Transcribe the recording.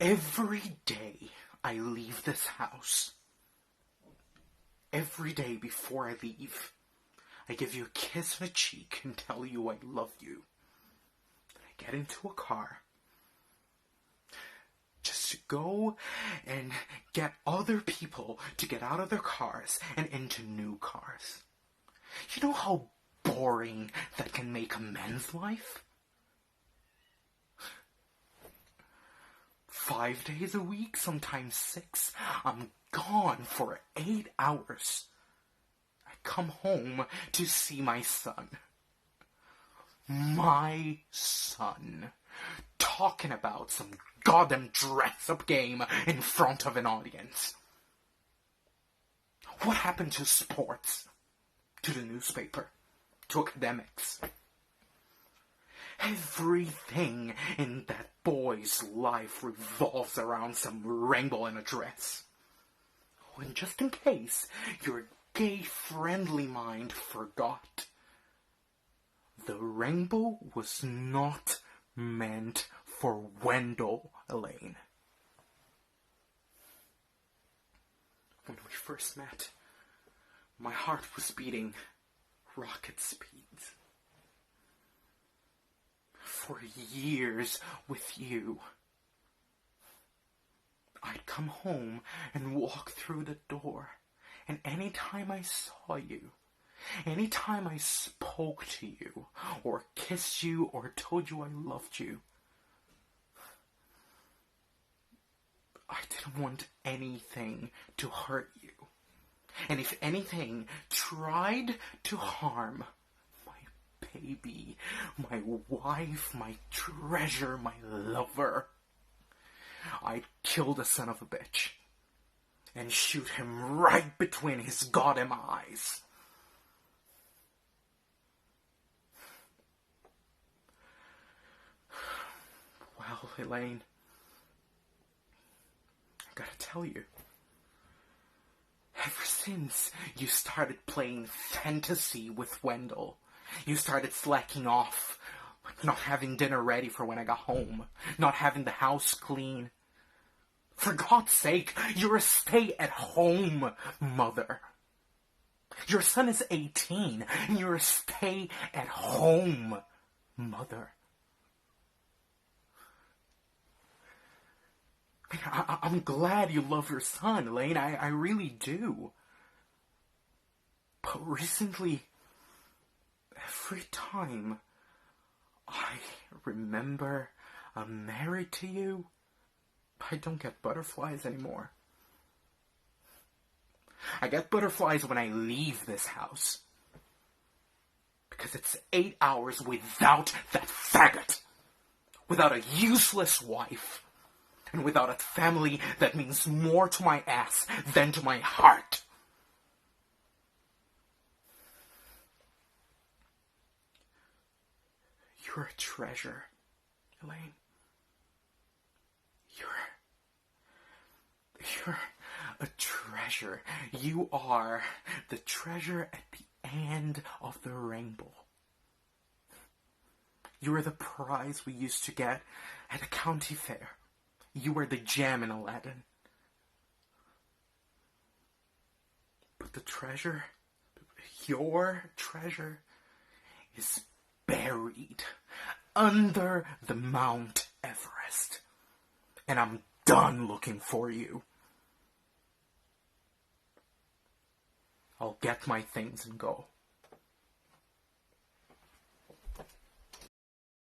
Every day I leave this house, every day before I leave, I give you a kiss on the cheek and tell you I love you. I get into a car just to go and get other people to get out of their cars and into new cars. You know how boring that can make a man's life? 5 days a week, sometimes 6. I'm gone for 8 hours. I come home to see my son. My son. Talking about some goddamn dress-up game in front of an audience. What happened to sports? To the newspaper? To academics? Everything in that boy's life revolves around some rainbow in a dress. And just in case your gay-friendly mind forgot, the rainbow was not meant for Wendell, Elaine. When we first met, my heart was beating rocket speeds. For years with you, I'd come home and walk through the door, and anytime I saw you, anytime I spoke to you, or kissed you, or told you I loved you, I didn't want anything to hurt you. And if anything tried to harm my baby, my wife, my treasure, my lover, I'd kill the son of a bitch and shoot him right between his goddamn eyes. Well, Elaine, I gotta tell you, ever since you started playing fantasy with Wendell, you started slacking off, like not having dinner ready for when I got home, not having the house clean. For God's sake, you're a stay-at-home mother. Your son is 18, and you're a stay-at-home mother. I'm glad you love your son, Elaine. I really do. But recently, every time I remember I'm married to you, I don't get butterflies anymore. I get butterflies when I leave this house. Because it's 8 hours without that faggot. Without a useless wife. And without a family that means more to my ass than to my heart. You're a treasure, Elaine. You're a treasure. You are the treasure at the end of the rainbow. You are the prize we used to get at the county fair. You were the gem in Aladdin. But the treasure, your treasure, is buried under the Mount Everest. And I'm done looking for you. I'll get my things and go.